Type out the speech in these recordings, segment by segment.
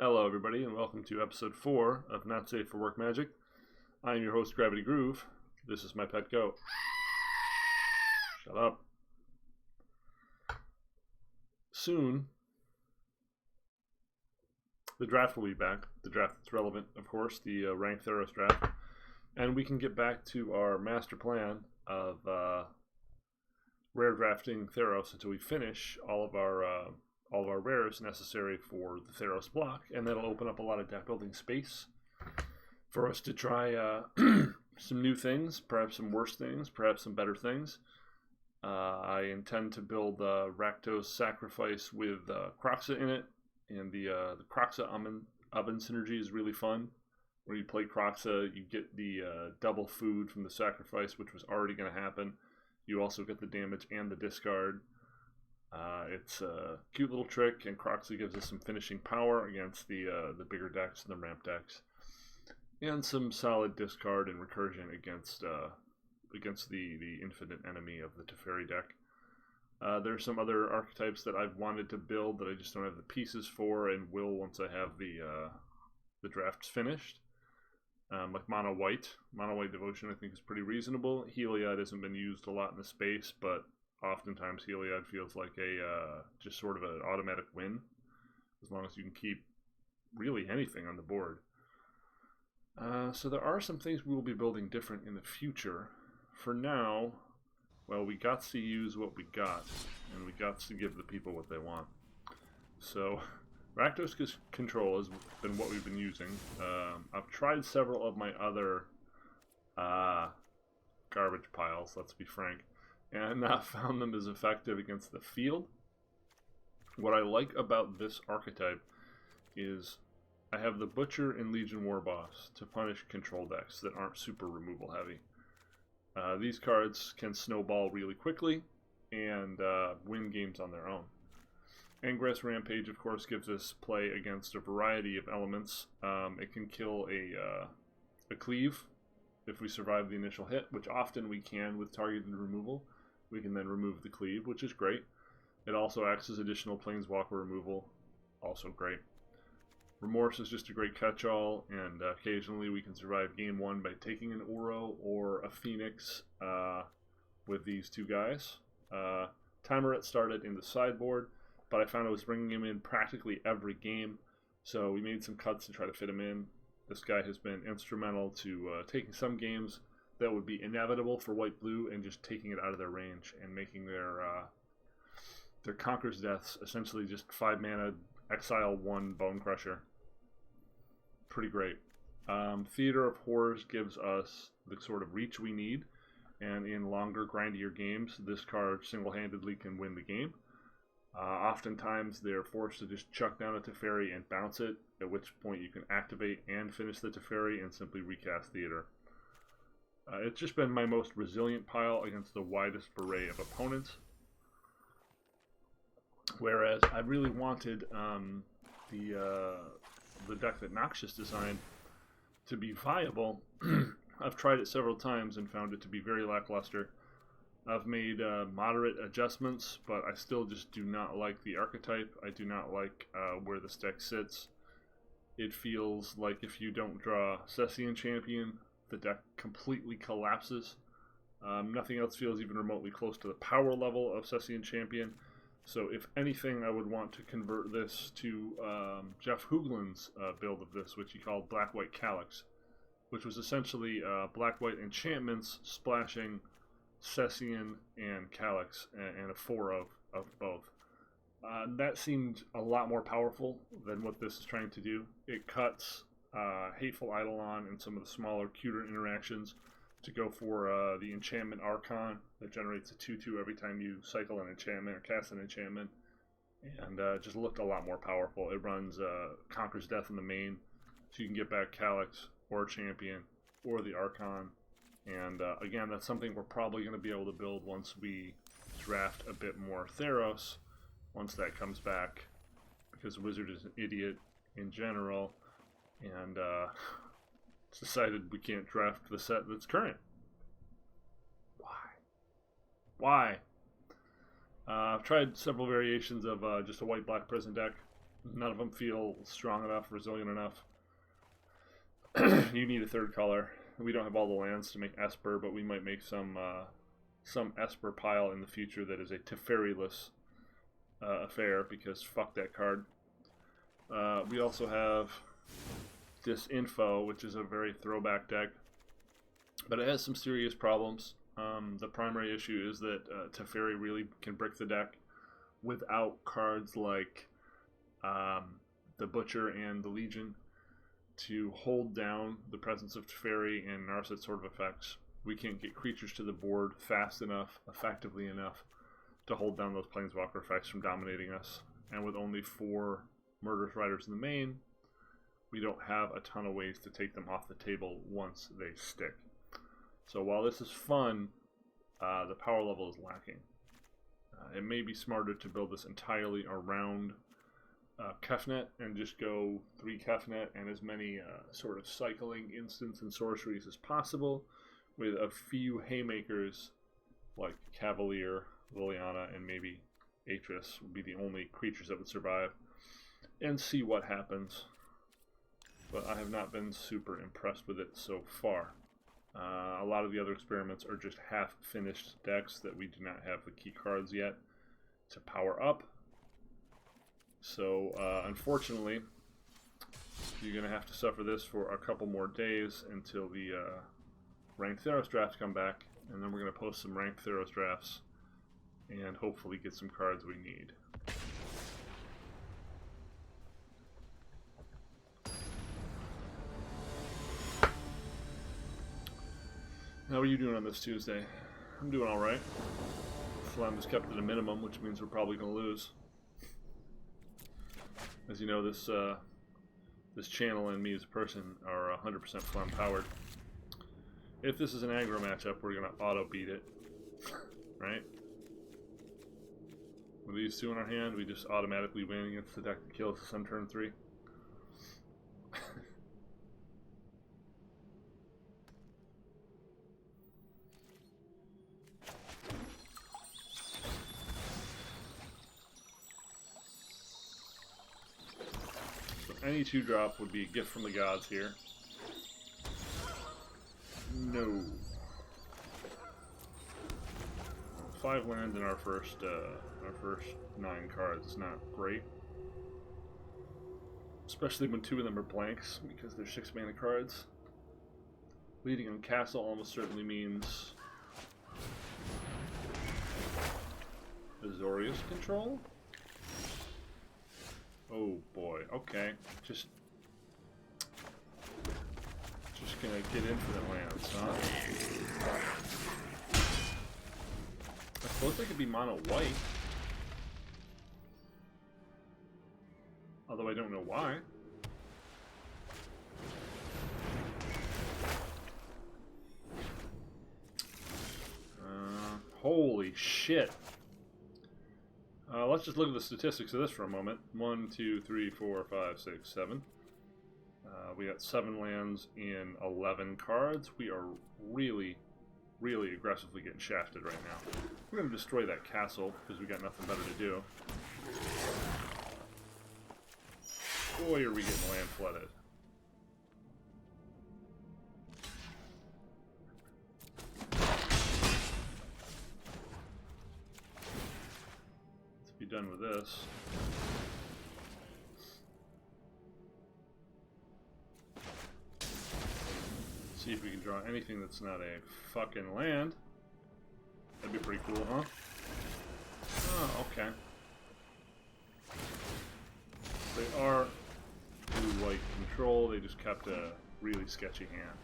Hello, everybody, and welcome to episode 4 of Not Safe for Work Magic. I am your host, Gravity Groove. This is my pet goat. Shut up. Soon, the draft will be back. The draft that's relevant, of course, the Ranked Theros draft. And we can get back to our master plan of rare drafting Theros until we finish all of our rares necessary for the Theros block, and that'll open up a lot of deck building space for us to try some new things, perhaps some worse things, perhaps some better things. I intend to build Rakdos Sacrifice with Kroxa in it, and the Kroxa Oven synergy is really fun. When you play Kroxa, you get the double food from the sacrifice, which was already going to happen. You also get the damage and the discard. It's a cute little trick, and Kroxa gives us some finishing power against the bigger decks and the ramp decks, and some solid discard and recursion against the infinite enemy of the Teferi deck. There's some other archetypes that I've wanted to build that I just don't have the pieces for, and will once I have the drafts finished. Like Mono White Devotion I think is pretty reasonable. Heliod hasn't been used a lot in the space, but oftentimes Heliod feels like just sort of an automatic win, as long as you can keep really anything on the board. So there are some things we will be building different in the future. For now, well, we got to use what we got, and we got to give the people what they want. So Rakdos Control has been what we've been using. I've tried several of my other garbage piles, let's be frank, and not found them as effective against the field. What I like about this archetype is I have the Butcher and Legion Warboss to punish control decks that aren't super removal heavy. These cards can snowball really quickly and win games on their own. Ingress Rampage, of course, gives us play against a variety of elements. It can kill a cleave if we survive the initial hit, which often we can with targeted removal. We can then remove the cleave, which is great. It also acts as additional Planeswalker removal, also great. Remorse is just a great catch-all, and occasionally we can survive game 1 by taking an Uro or a Phoenix with these two guys. Timerit started in the sideboard, but I found I was bringing him in practically every game, so we made some cuts to try to fit him in. This guy has been instrumental to taking some games that would be inevitable for white-blue and just taking it out of their range and making their Conqueror's Deaths essentially just 5 mana, exile 1 Bone Crusher. Pretty great. Theater of Horrors gives us the sort of reach we need, and in longer, grindier games, this card single-handedly can win the game. Oftentimes they're forced to just chuck down a Teferi and bounce it, at which point you can activate and finish the Teferi and simply recast Theater. It's just been my most resilient pile against the widest array of opponents. Whereas I really wanted the deck that Noxious designed to be viable. I've tried it several times and found it to be very lackluster. I've made moderate adjustments, but I still just do not like the archetype. I do not like where this deck sits. It feels like if you don't draw Sessian Champion, the deck completely collapses. Nothing else feels even remotely close to the power level of Sessian Champion. So if anything, I would want to convert this to Jeff Hoogland's build of this, which he called Black-White Calyx, which was essentially black-white enchantments splashing Sessian and Calyx, and a 4 of both. That seemed a lot more powerful than what this is trying to do. It cuts Hateful Eidolon and some of the smaller, cuter interactions to go for the Enchantment Archon that generates a 2/2 every time you cycle an enchantment or cast an enchantment, and just looked a lot more powerful. It runs Conqueror's Death in the main, so you can get back Calyx or Champion or the Archon. And again, that's something we're probably going to be able to build once we draft a bit more Theros, once that comes back, because Wizard is an idiot in general, and decided we can't draft the set that's current. Why? I've tried several variations of just a white-black prison deck. None of them feel strong enough, resilient enough. You need a third color. We don't have all the lands to make Esper, but we might make some Esper pile in the future that is a Teferi-less affair, because fuck that card. We also have Disinfo, which is a very throwback deck, but it has some serious problems. The primary issue is that Teferi really can brick the deck without cards like the Butcher and the Legion to hold down the presence of Teferi and Narset sort of effects. We can't get creatures to the board fast enough, effectively enough, to hold down those Planeswalker effects from dominating us. And with only 4 Murderous Riders in the main, we don't have a ton of ways to take them off the table once they stick. So while this is fun, the power level is lacking. It may be smarter to build this entirely around Kefnet and just go 3 Kefnet and as many sort of cycling instants and sorceries as possible, with a few haymakers like Cavalier, Liliana, and maybe Atris would be the only creatures that would survive, and see what happens. But I have not been super impressed with it so far. A lot of the other experiments are just half-finished decks that we do not have the key cards yet to power up. So, unfortunately, you're going to have to suffer this for a couple more days until the Ranked Theros drafts come back, and then we're going to post some Ranked Theros drafts and hopefully get some cards we need. How are you doing on this Tuesday? I'm doing alright. Phlegm is kept at a minimum, which means we're probably going to lose. As you know, this channel and me as a person are 100% phlegm powered. If this is an aggro matchup, we're going to auto beat it. Right? With these 2 in our hand, we just automatically win against the deck that kills us on turn 3. Any 2-drop would be a gift from the gods here. No. 5 lands in our first 9 cards is not great. Especially when 2 of them are blanks, because they're 6 mana cards. Leading on castle almost certainly means Azorius control? Oh boy, okay. Just gonna get infinite lands, huh? I suppose they could be mono white. Although I don't know why. Holy shit. Let's just look at the statistics of this for a moment. 1, 2, 3, 4, 5, 6, 7. We got 7 lands in 11 cards. We are really, really aggressively getting shafted right now. We're going to destroy that castle because we got nothing better to do. Boy, are we getting land flooded. Let's be done with this. See if we can draw anything that's not a fucking land. That'd be pretty cool, huh? Oh, okay. They are blue-white control. They just kept a really sketchy hand.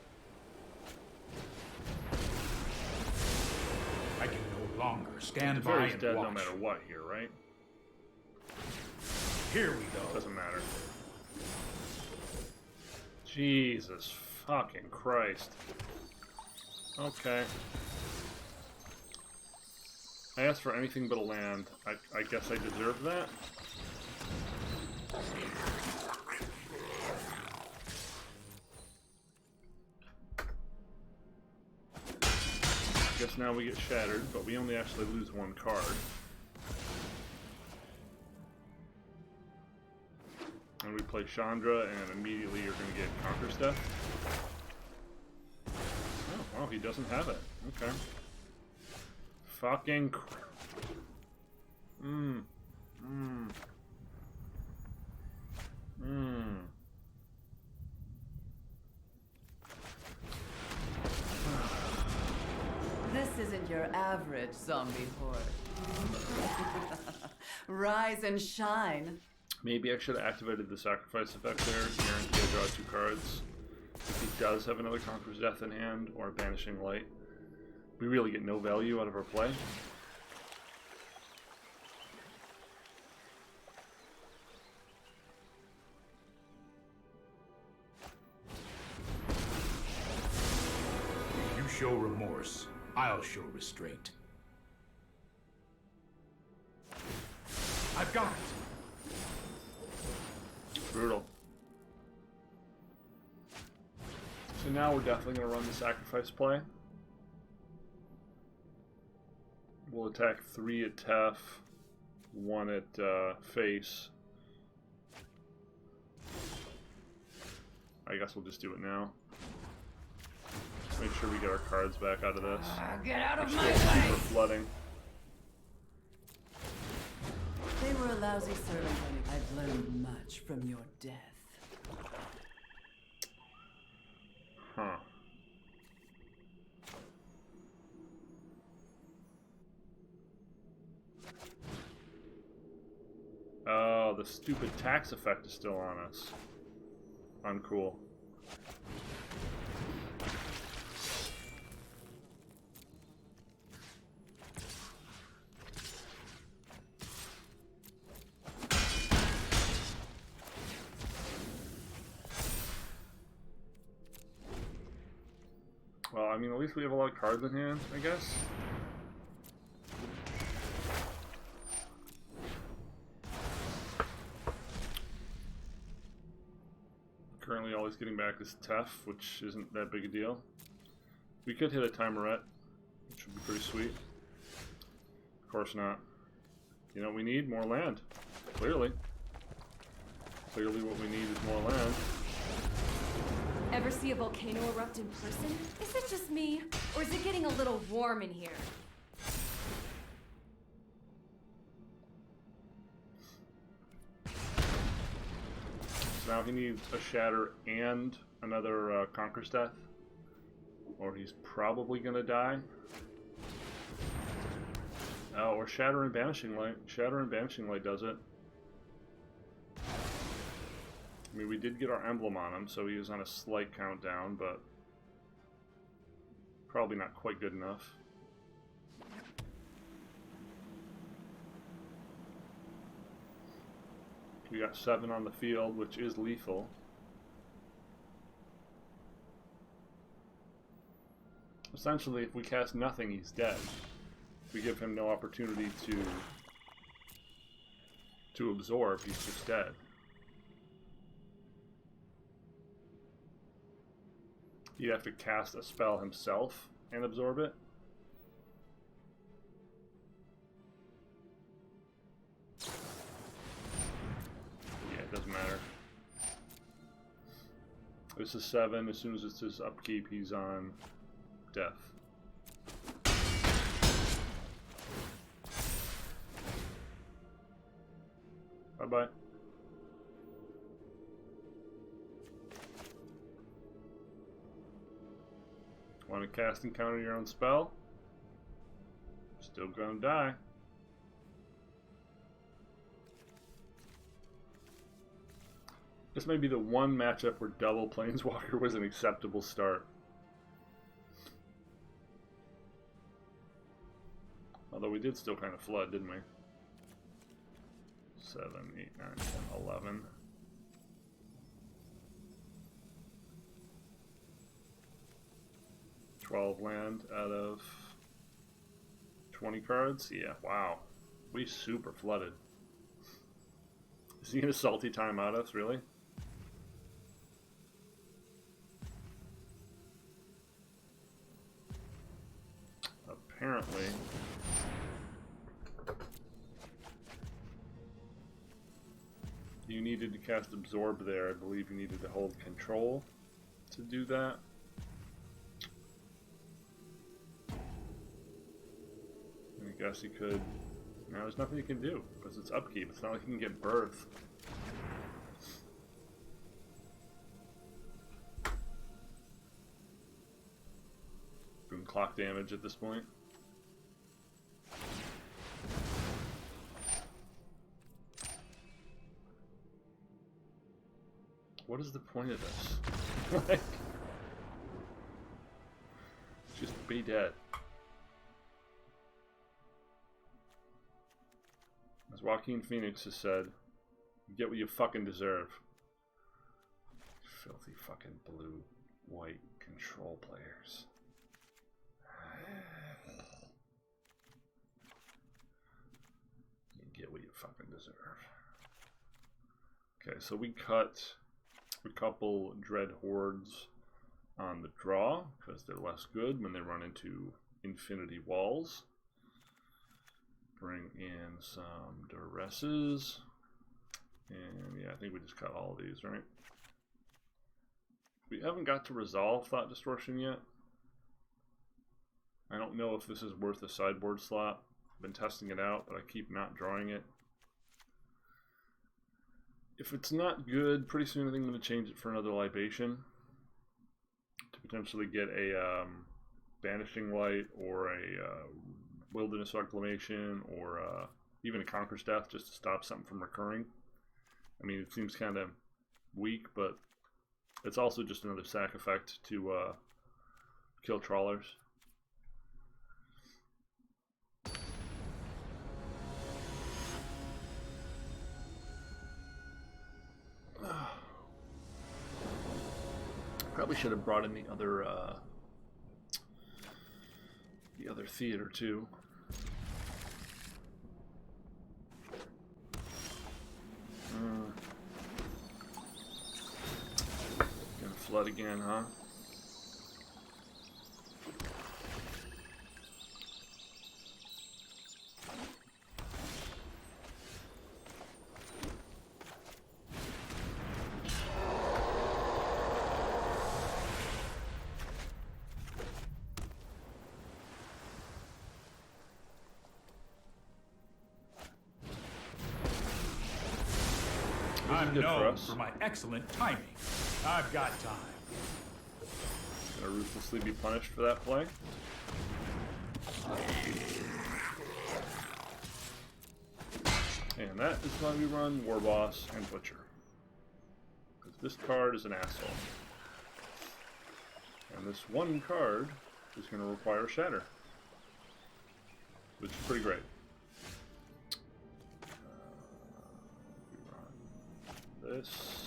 I can no longer stand by Teferi's and dead watch. no matter what here, right? Here we go. Doesn't matter. Jesus fucking Christ. Okay. I asked for anything but a land. I guess I deserve that. Guess now we get shattered, but we only actually lose 1 card. play Chandra, and immediately you're going to get Conquer's Death. Oh, he doesn't have it. Okay. Fucking. This isn't your average zombie horde. Rise and shine. Maybe I should have activated the sacrifice effect there. Guarantee I draw 2 cards. If he does have another Conqueror's Death in hand or a Banishing Light, we really get no value out of our play. If you show remorse, I'll show restraint. I've got it. Brutal. So now we're definitely going to run the sacrifice play. We'll attack 3 at Tef, 1 at face. I guess we'll just do it now. Make sure we get our cards back out of this. Get out of We're my still way! super flooding. They were a lousy servant. I've learned much from your death. Huh. Oh, the stupid tax effect is still on us. Uncool. Well, I mean, at least we have a lot of cards in hand, I guess. Currently, all he's getting back is Tef, which isn't that big a deal. We could hit a Timerette, which would be pretty sweet. Of course not. You know what we need? More land. Clearly. Clearly what we need is more land. Ever see a volcano erupt in person? Is it just me? Or is it getting a little warm in here? So now he needs a Shatter and another Conquer's Death. Or he's probably gonna die. Oh, or Shatter and Banishing Light. Shatter and Banishing Light does it. I mean, we did get our emblem on him, so he was on a slight countdown, but probably not quite good enough. We got 7 on the field, which is lethal. Essentially, if we cast nothing, he's dead. We give him no opportunity to absorb, he's just dead. He'd have to cast a spell himself and absorb it. Yeah, it doesn't matter. This is 7. As soon as it's his upkeep, he's on death. Bye-bye. Want to cast and counter your own spell? Still gonna die. This may be the one matchup where double Planeswalker was an acceptable start. Although we did still kind of flood, didn't we? 7, 8, 9, 10, 11. Land out of 20 cards? Yeah, wow. We super flooded. Is he gonna salty time out us, really? Apparently. You needed to cast Absorb there. I believe you needed to hold Control to do that. I guess he could... Now there's nothing he can do, because it's upkeep. It's not like he can get Birth. Doing clock damage at this point. What is the point of this? Like, just be dead. As Joaquin Phoenix has said, you get what you fucking deserve. Filthy fucking blue, white control players. You get what you fucking deserve. Okay, so we cut a couple Dread Hordes on the draw, because they're less good when they run into Infinity Walls. Bring in some Duresses. And yeah, I think we just cut all of these, right? We haven't got to resolve Thought Distortion yet. I don't know if this is worth a sideboard slot. I've been testing it out, but I keep not drawing it. If it's not good, pretty soon I think I'm going to change it for another Libation. To potentially get a Banishing Light or a Wilderness Reclamation or even a Conqueror's Death just to stop something from recurring. I mean, it seems kind of weak, but it's also just another sack effect to kill trawlers. Probably should have brought in the other theater too. Gonna flood again, huh? I'm known for my excellent timing. I've got time. Gonna ruthlessly be punished for that play. And that is why we run War Boss and Butcher. Because this card is an asshole. And this one card is going to require Shatter. Which is pretty great. We run this.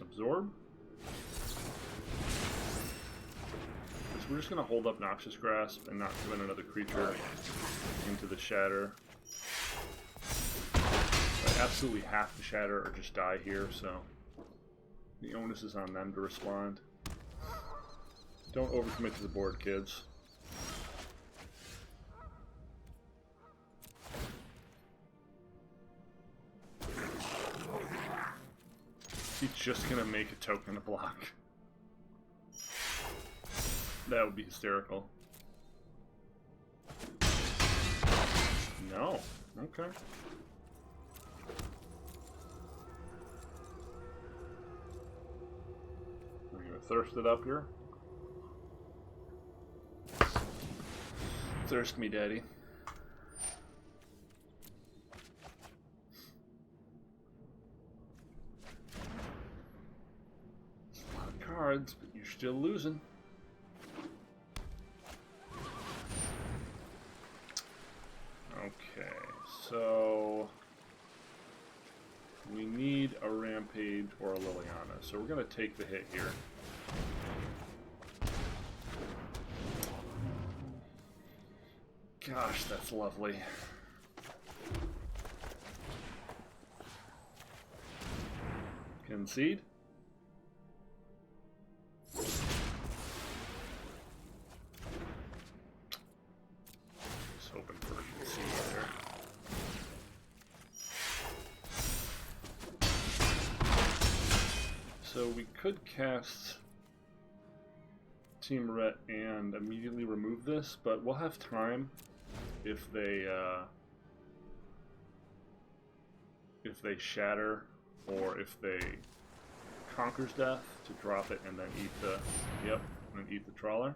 Absorb. So we're just going to hold up Noxious Grasp and not put another creature into the Shatter. I absolutely have to Shatter or just die here, so the onus is on them to respond. Don't overcommit to the board, kids. He's just gonna make a token to block. That would be hysterical. No. Okay. We're gonna thirst it up here. Thirst me, daddy. It's a lot of cards, but you're still losing. Okay, so we need a Rampage or a Liliana, so we're going to take the hit here. Gosh, that's lovely. Concede. we could cast Teameret and immediately remove this, but we'll have time if they shatter or if they conquers death to drop it and then eat the and then eat the trawler.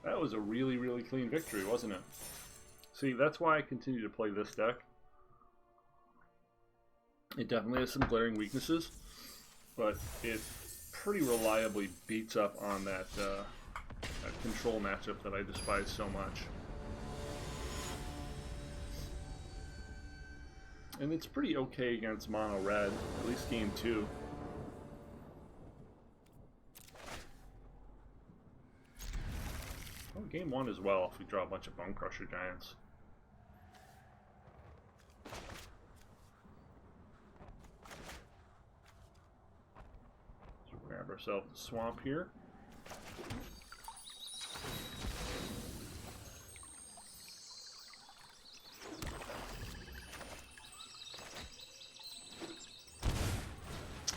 That was a really, really clean victory, wasn't it? See, that's why I continue to play this deck. It definitely has some glaring weaknesses, but it pretty reliably beats up on that control matchup that I despise so much. And it's pretty okay against mono red, at least game 2. Oh, game 1 as well if we draw a bunch of Bone Crusher Giants. So grab ourselves the swamp here.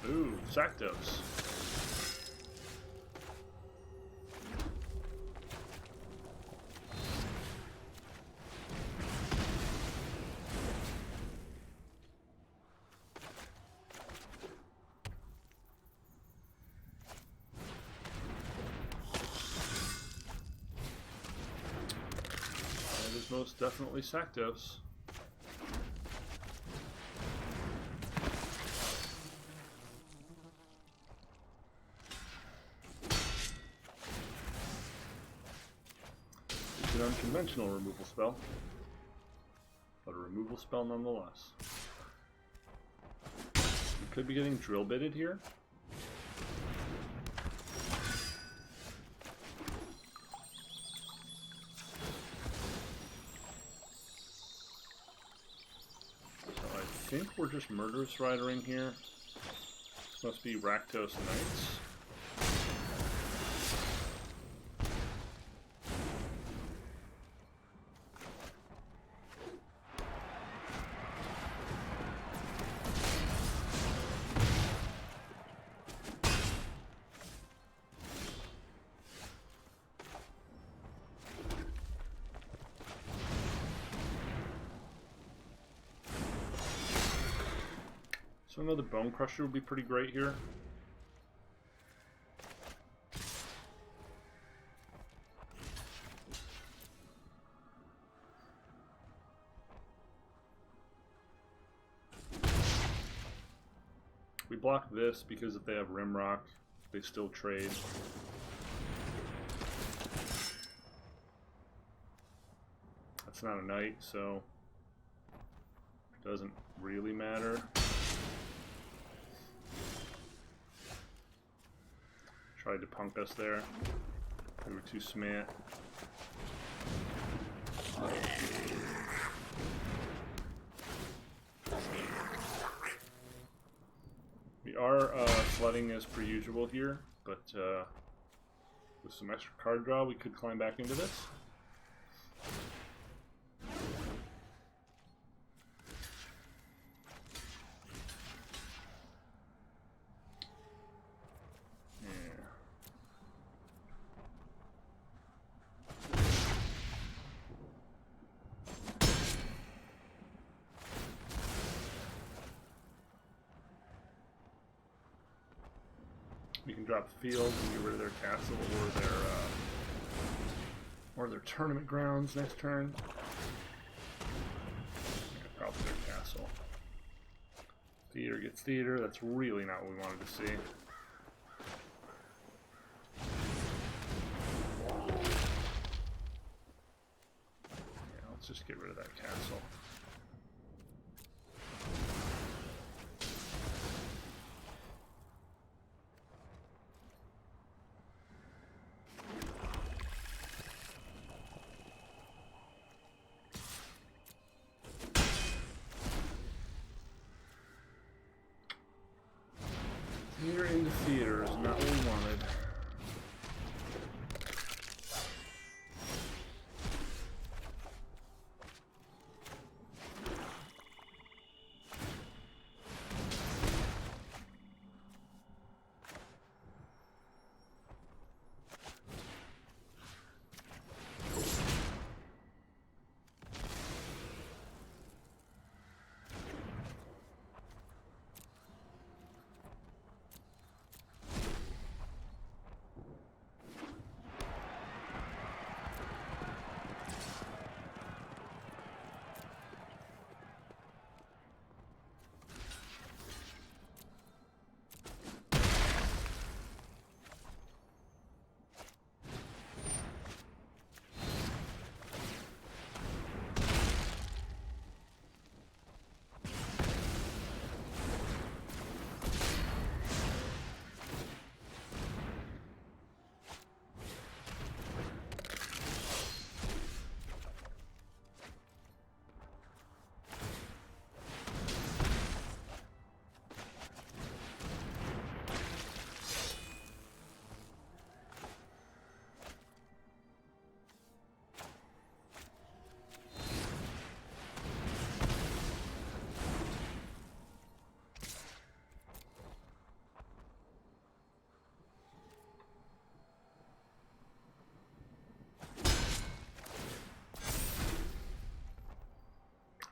Ooh, Saktos. That is most definitely Saktos. It's an unconventional removal spell, but a removal spell nonetheless. We could be getting drill bitted here. So I think we're just Murderous Ridering here. This must be Rakdos Knights. So another Bone Crusher would be pretty great here. We block this because if they have Rimrock, they still trade. That's not a knight, so it doesn't really matter. Tried to punk us there. We were too smart. We are flooding as per usual here, but with some extra card draw, we could climb back into this. We can drop field and get rid of their castle or their tournament grounds next turn. Yeah, probably their castle. Theater gets theater. That's really not what we wanted to see. Yeah, let's just get rid of that castle. Theater into theater is not what we wanted.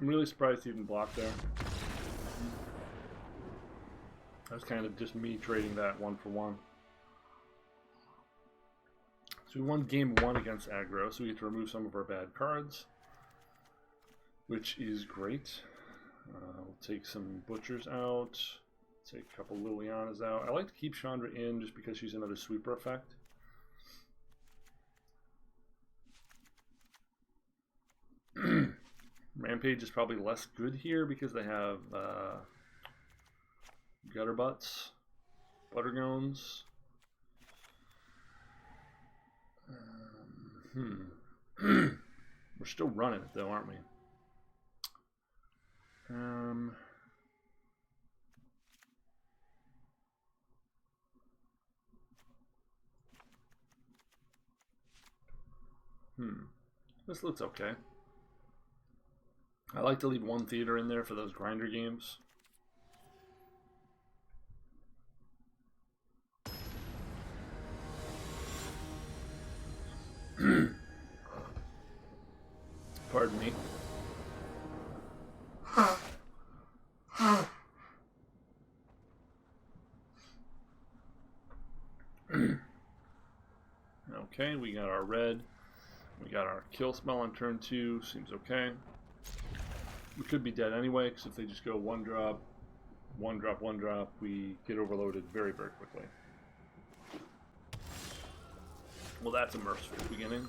I'm really surprised he didn't block there. That's kind of just me trading that 1-for-1. So we won game 1 against aggro, so we get to remove some of our bad cards, which is great. We'll take some butchers out, take a couple Lilianas out. I like to keep Chandra in just because she's another sweeper effect. Rampage is probably less good here because they have Gutterbutts, Buttergones. We're still running it though, aren't we? This looks okay. I like to leave one theater in there for those grinder games. Pardon me. Okay, we got our red. We got our kill spell on turn 2. Seems okay. We could be dead anyway, because if they just go 1-drop, 1-drop, 1-drop, we get overloaded very, very quickly. Well, that's a merciful beginning.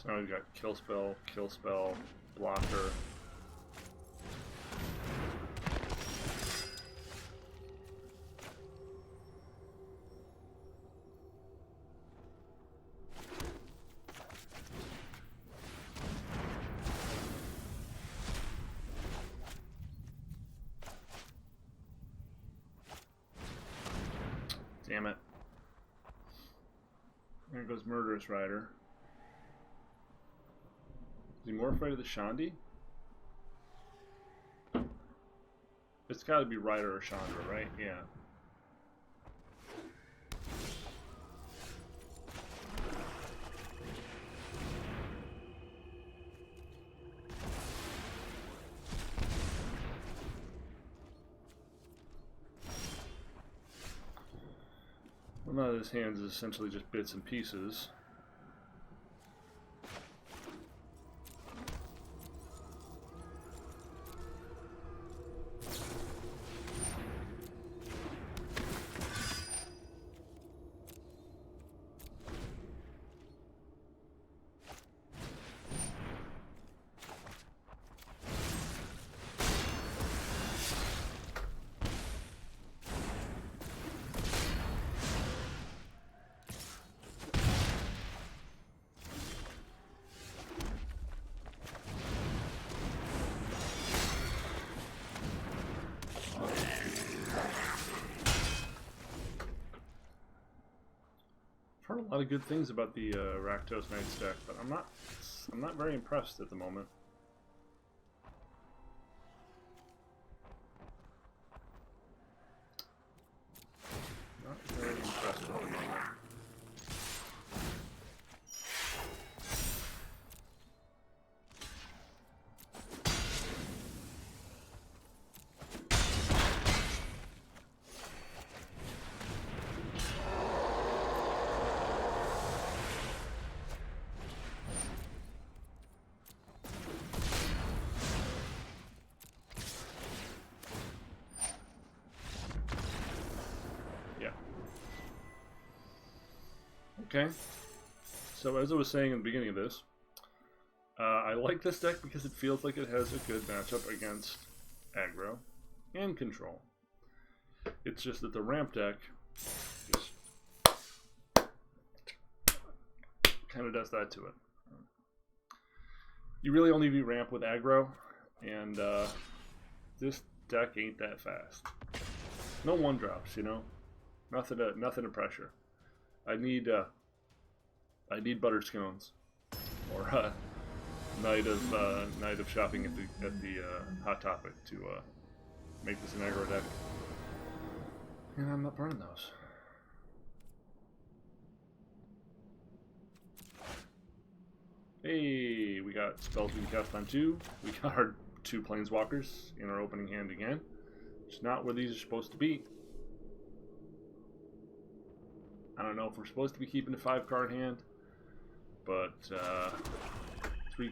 So now we've got kill spell, blocker. Damn it. There goes Murderous Rider. Is he more afraid of the Shandi? It's gotta be Rider or Chandra, right? Yeah. Well, none of his hands is essentially just bits and pieces. I've heard a lot of good things about the Rakdos Knights deck, but I'm not very impressed at the moment. Not very impressed at the moment. Okay, so as I was saying in the beginning of this, I like this deck because it feels like it has a good matchup against aggro and control. It's just that the ramp deck just kind of does that to it. You really only beat ramp with aggro, and this deck ain't that fast. No 1-drops, you know, nothing to pressure. I need butterscones, or night of shopping at the Hot Topic to make this an aggro deck, and I'm not burning those. Hey, we got spells we can cast on 2. We got our 2 planeswalkers in our opening hand again. It's not where these are supposed to be. I don't know if we're supposed to be keeping a 5-card hand, but 3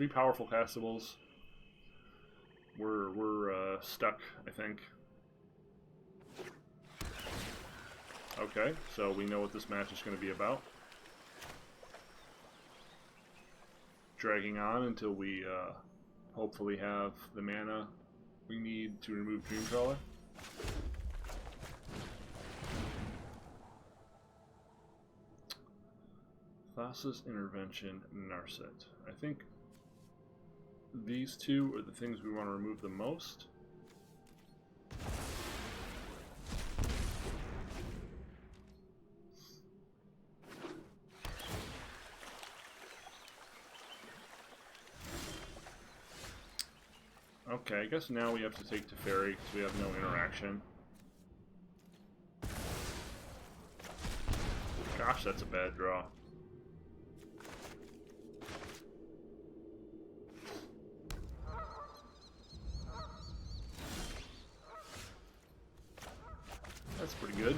powerful castables. We're stuck, I think. Okay, so we know what this match is going to be about. Dragging on until we hopefully have the mana we need to remove Dreamcrawler. Thassa's Intervention, Narset. I think these 2 are the things we want to remove the most. Okay, I guess now we have to take Teferi because we have no interaction. Gosh, that's a bad draw. That's pretty good.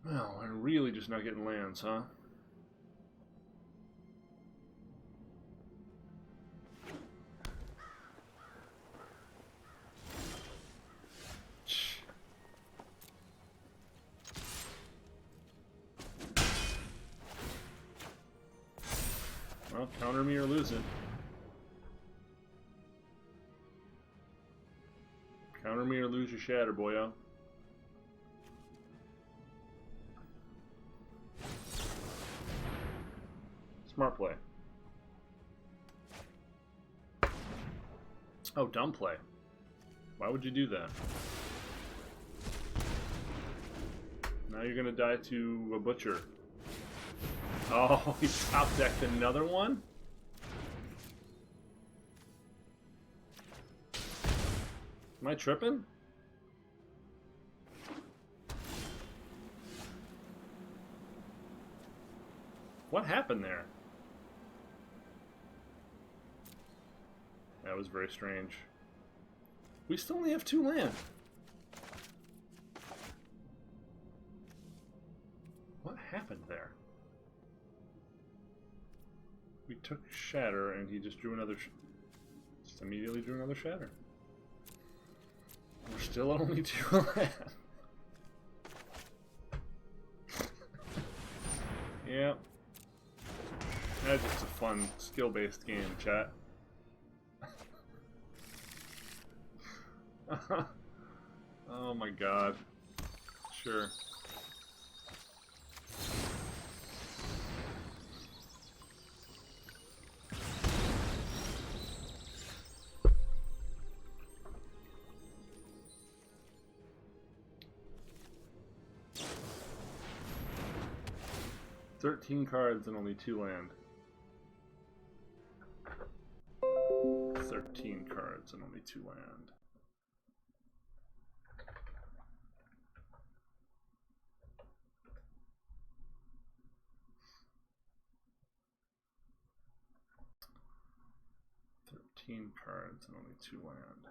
Well, we're really just not getting lands, huh? Well, counter me or lose it. Counter me or lose your shatter, boyo. Smart play. Oh, dumb play. Why would you do that? Now you're gonna die to a butcher. Oh, he top decked another one? Am I tripping? What happened there? That was very strange. We still only have 2 land. What happened there? We took Shatter and he just drew another... just immediately drew another Shatter. We're still at only 2 land. Yep. That's just a fun, skill-based game, chat. Oh my god. Sure. "13 cards and only 2 land. 13 cards and only 2 land. Cards and only 2 land.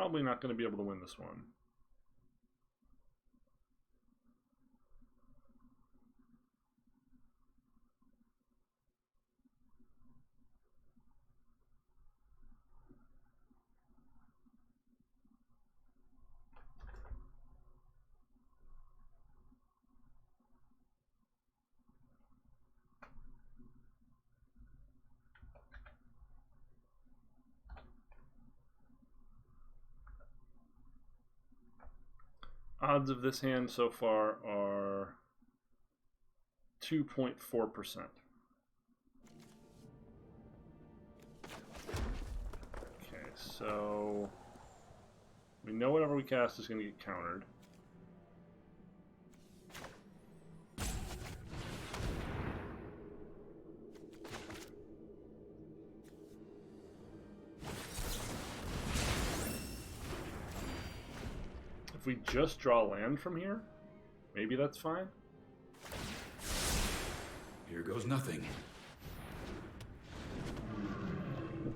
probably not going to be able to win this one. Odds of this hand so far are 2.4%. Okay, so we know whatever we cast is going to get countered. If we just draw land from here, maybe that's fine. Here goes nothing.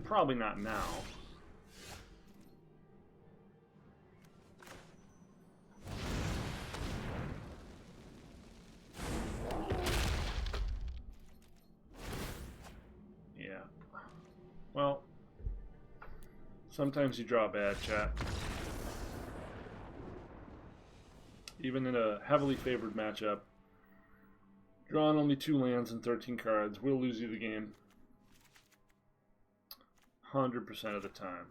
Probably not now. Yeah. Well, sometimes you draw bad, chat. Even in a heavily favored matchup, drawing only 2 lands and 13 cards will lose you the game 100% of the time.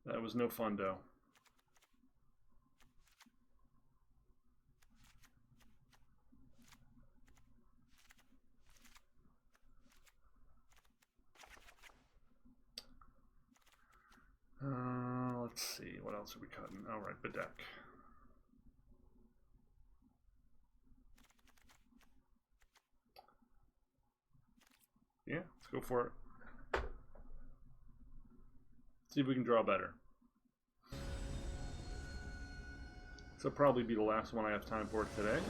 That was no fun, though. Let's see, what else are we cutting? All right, Bedeck. Yeah, let's go for it. See if we can draw better. This will probably be the last one I have time for today.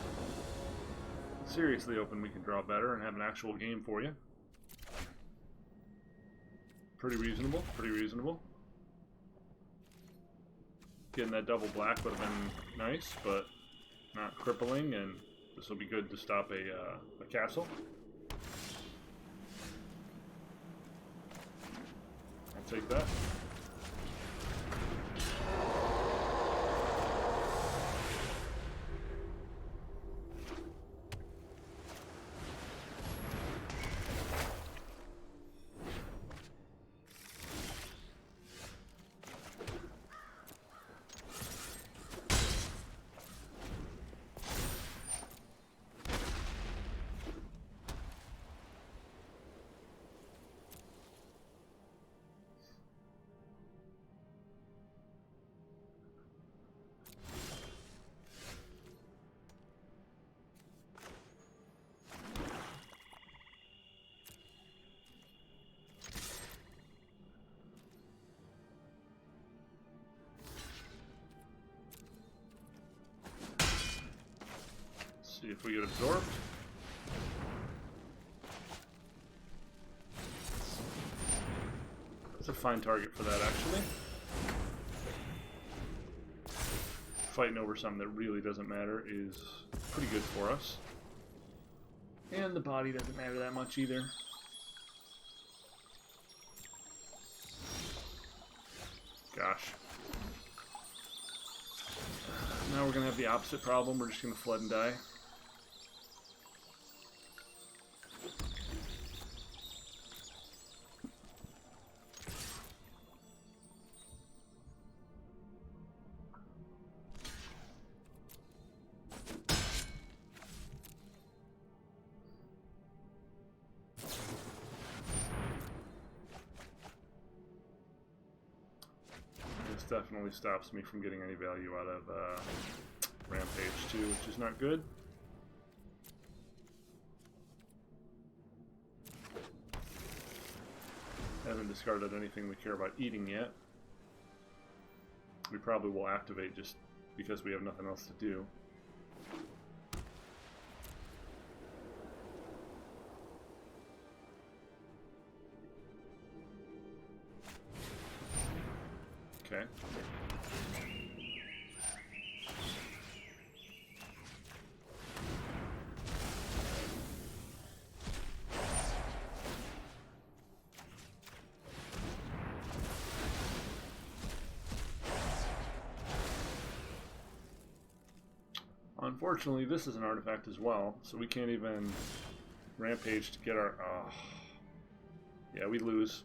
Seriously hoping we can draw better and have an actual game for you. Pretty reasonable, pretty reasonable. Getting that double black would have been nice, but not crippling, and this will be good to stop a castle. I'll take that. See if we get absorbed. It's a fine target for that, actually. Fighting over something that really doesn't matter is pretty good for us. And the body doesn't matter that much either. Gosh. Now we're going to have the opposite problem. We're just going to flood and die. This definitely stops me from getting any value out of Rampage 2, which is not good. Haven't discarded anything we care about eating yet. We probably will activate just because we have nothing else to do. Unfortunately, this is an artifact as well, so we can't even rampage to get our... Yeah, we lose.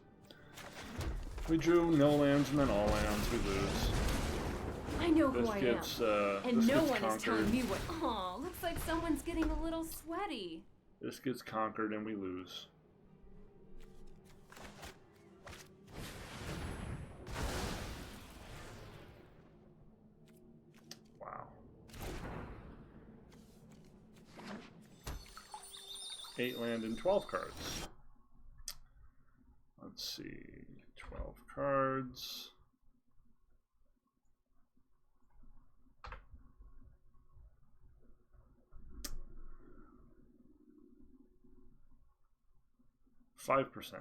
We drew no lands and then all lands. We lose. I know This who I gets, am. And this no gets one is telling conquered. me what... Aw, looks like someone's getting a little sweaty. This gets conquered and we lose. Wow. 8 land and 12 cards. Let's see. 12 cards. %.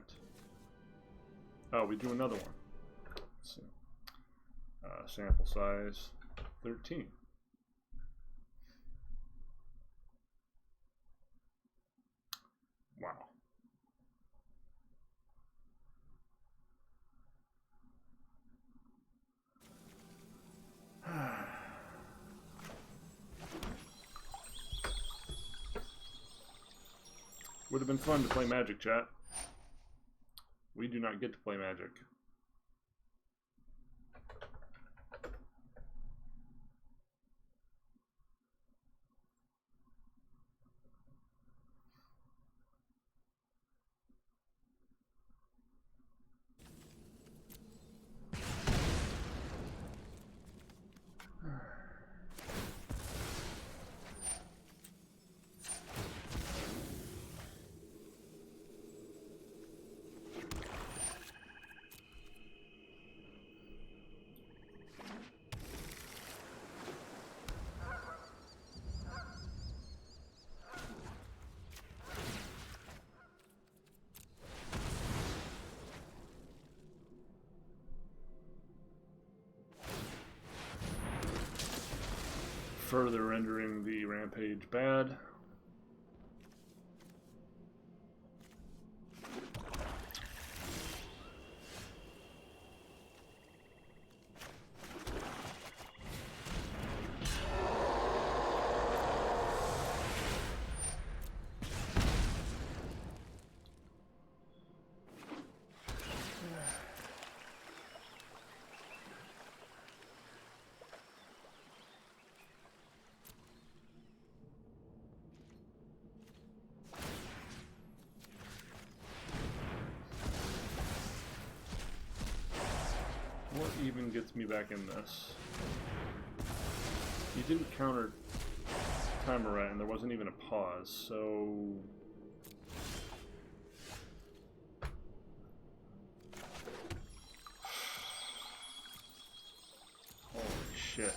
Oh, we do another one. Let's see. Sample size 13. Wow. Would have been fun to play Magic, chat. We do not get to play Magic. Further rendering the rampage bad. What even gets me back in this? You didn't counter timer right, and there wasn't even a pause, so... Holy shit.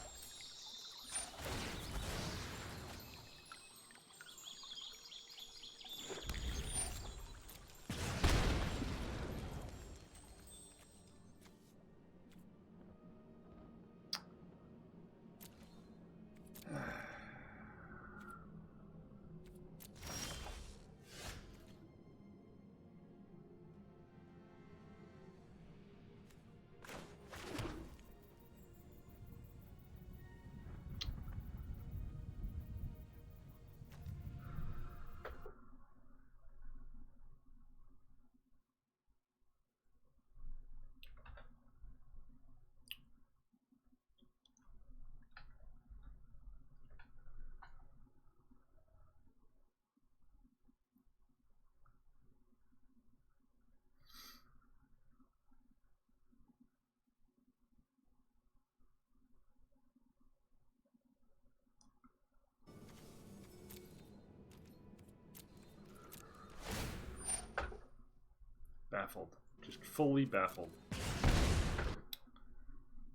Baffled. Just fully baffled.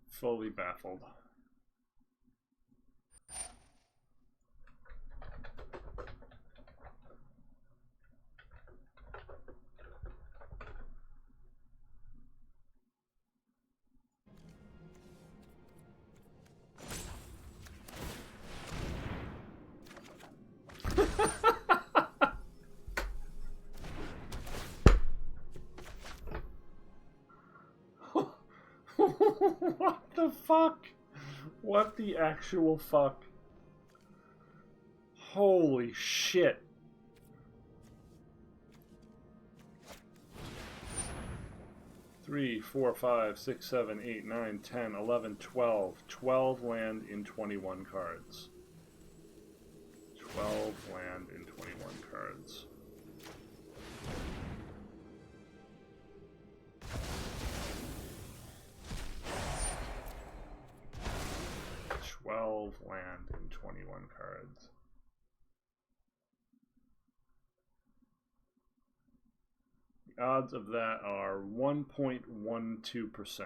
Fully baffled. What the fuck? What the actual fuck? Holy shit. Three, 4, 5, 6, 7, 8, 9, 10, 11, 12. 12 land in 21 cards. 12 land in 21 cards. Land in 21 cards. The odds of that are 1.12%.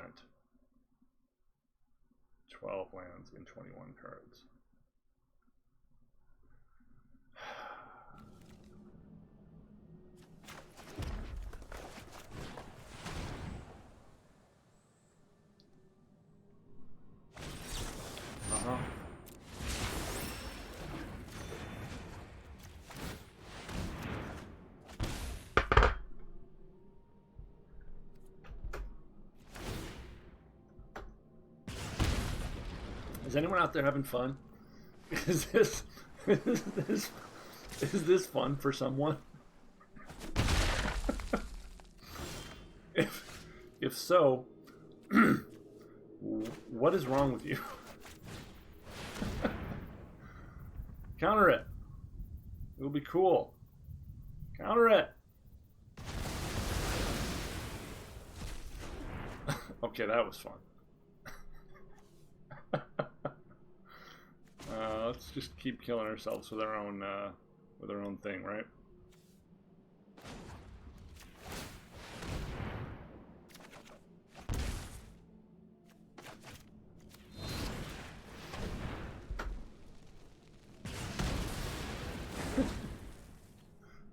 12 lands in 21 cards. Is anyone out there having fun? Is this fun for someone? If so, what is wrong with you? Counter it. It'll be cool. Counter it. Okay, that was fun. Let's just keep killing ourselves with our own thing, right?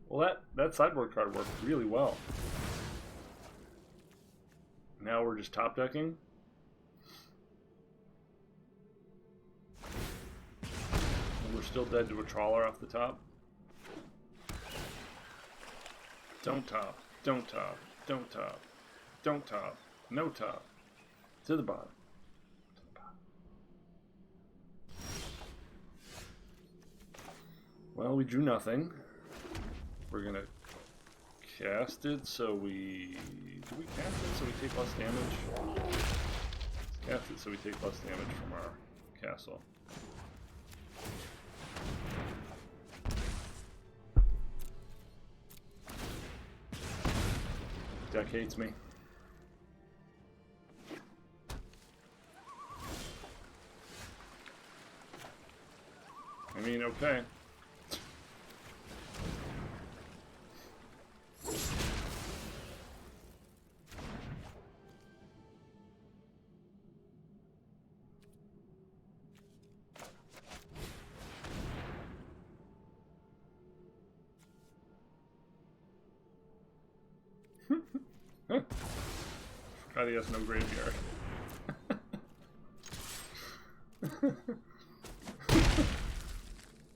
Well, that sideboard card worked really well. Now we're just top decking. We're still dead to a trawler off the top. Don't top. Don't top. Don't top. Don't top. No top. To the bottom. To the bottom. Well, we drew nothing. We're gonna cast it so we... Do we cast it so we take less damage? Let's cast it so we take less damage from our castle. Deck hates me. I mean, okay. Forgot he has no graveyard.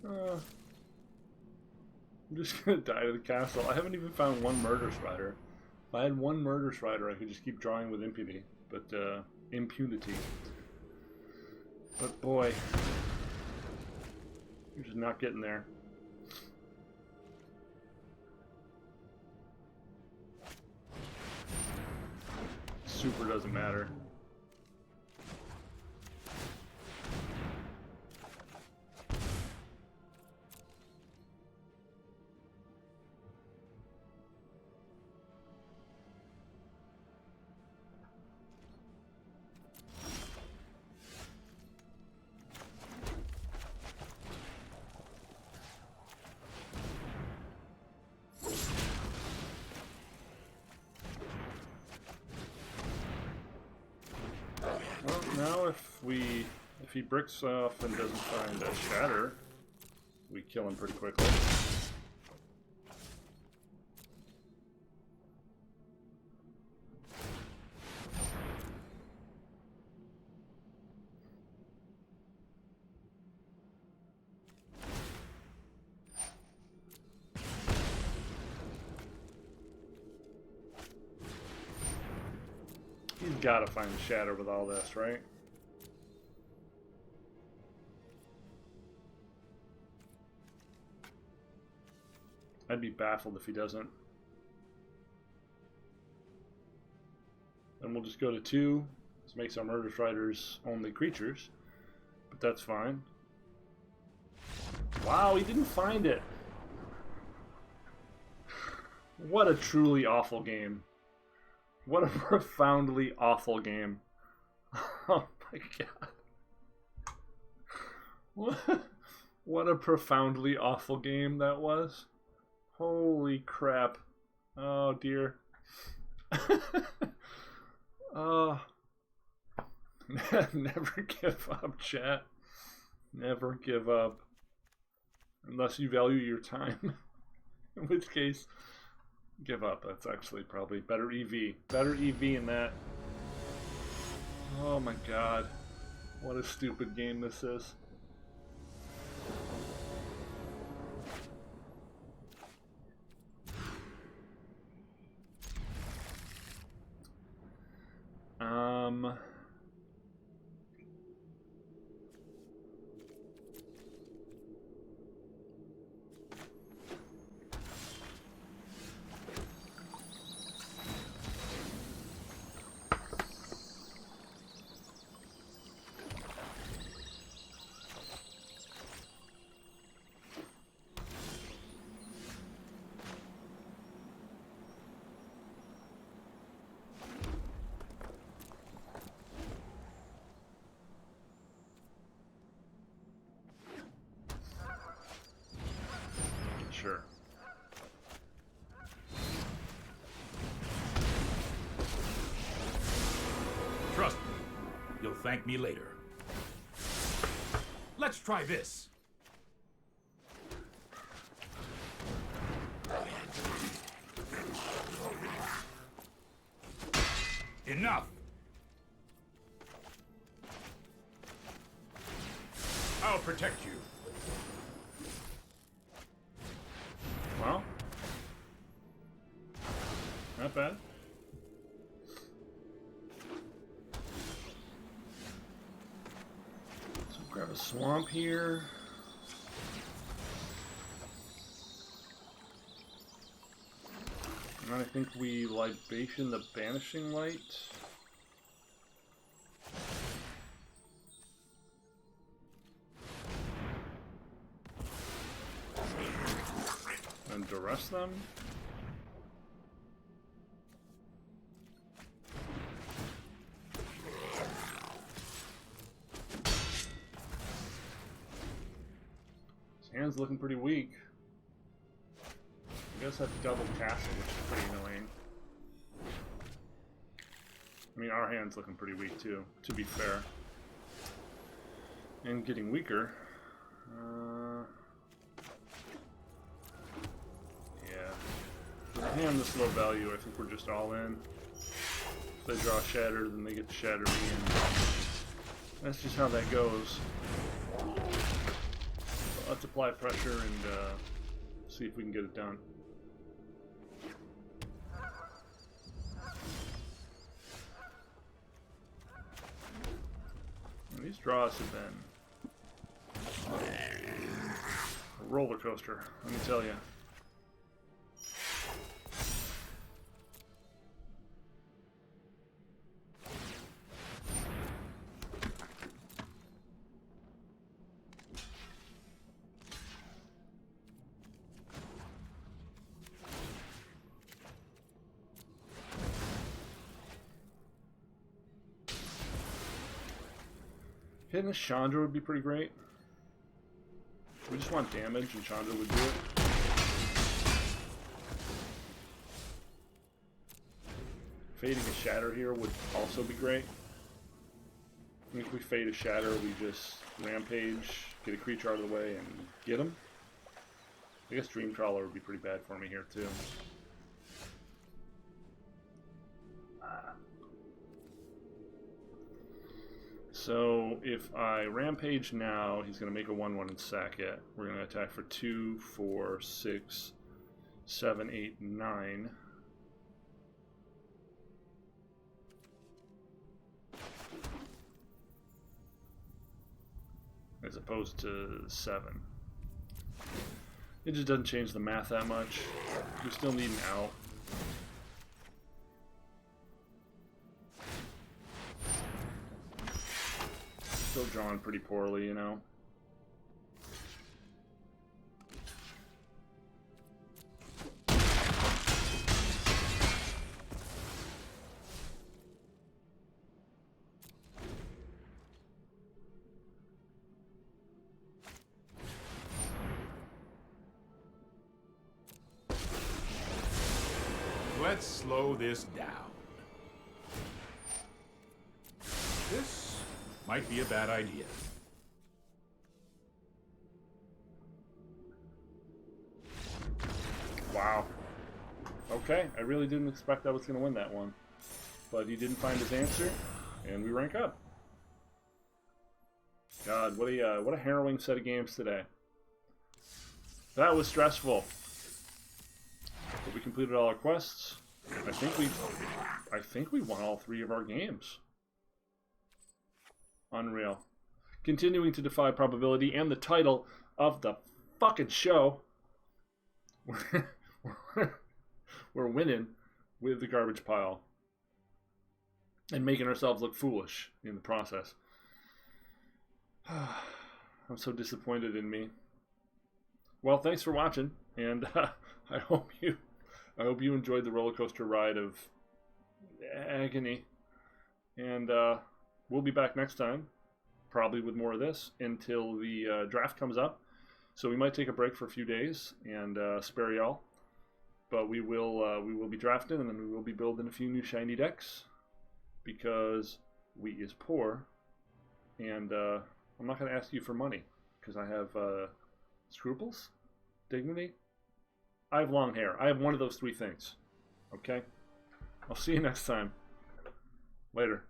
I'm just gonna die to the castle. I haven't even found one Murder Strider. If I had one Murder Strider, I could just keep drawing with impunity. Impunity. But boy, you're just not getting there. Super doesn't matter. Well, now if he bricks off and doesn't find a shatter, we kill him pretty quickly. He's got to find a shatter with all this, right? I'd be baffled if he doesn't. Then we'll just go to 2. This makes our Murder Riders only creatures, but that's fine. Wow, he didn't find it. What a truly awful game. What a profoundly awful game. Oh my god. What a profoundly awful game that was. Holy crap. Oh dear. Oh. Never give up, chat. Never give up. Unless you value your time. In which case, give up. That's actually probably better EV. Better EV in that. Oh my god. What a stupid game this is. Sure. Trust me, you'll thank me later. Let's try this. Enough! I'll protect you. Well, not bad. So grab a swamp here. And I think we libation the banishing light. And duress them. His hand's looking pretty weak. I guess that's double castle, which is pretty annoying. I mean, our hand's looking pretty weak too, to be fair. And getting weaker. Yeah. For the hand this low value, I think we're just all in. If they draw Shatter, then they get to Shatter me, and that's just how that goes. So let's apply pressure and see if we can get it done. And these draws have been a roller coaster, let me tell you. Hitting a Chandra would be pretty great. We just want damage and Chandra would do it. Fading a Shatter here would also be great. I think if we fade a Shatter, we just Rampage, get a creature out of the way, and get him. I guess Dreamcrawler would be pretty bad for me here too. So if I Rampage now, he's going to make a 1/1 and sack it. We're going to attack for 2, 4, 6, 7, 8, 9. As opposed to 7. It just doesn't change the math that much. We still need an out. Still drawn pretty poorly, you know. Let's slow this down. This might be a bad idea. Wow. Okay, I really didn't expect I was going to win that one. But he didn't find his answer, and we rank up. God, what a harrowing set of games today. That was stressful. But we completed all our quests. I think we won all 3 of our games. Unreal. Continuing to defy probability, and the title of the fucking show. We're winning with the garbage pile. And making ourselves look foolish in the process. I'm so disappointed in me. Well, thanks for watching, and I hope you enjoyed the roller coaster ride of agony. And we'll be back next time, probably with more of this, until the draft comes up. So we might take a break for a few days and spare y'all. But we will be drafting, and then we will be building a few new shiny decks, because we is poor, and I'm not going to ask you for money, because I have scruples, dignity. I have long hair. I have one of those 3 things. Okay? I'll see you next time. Later.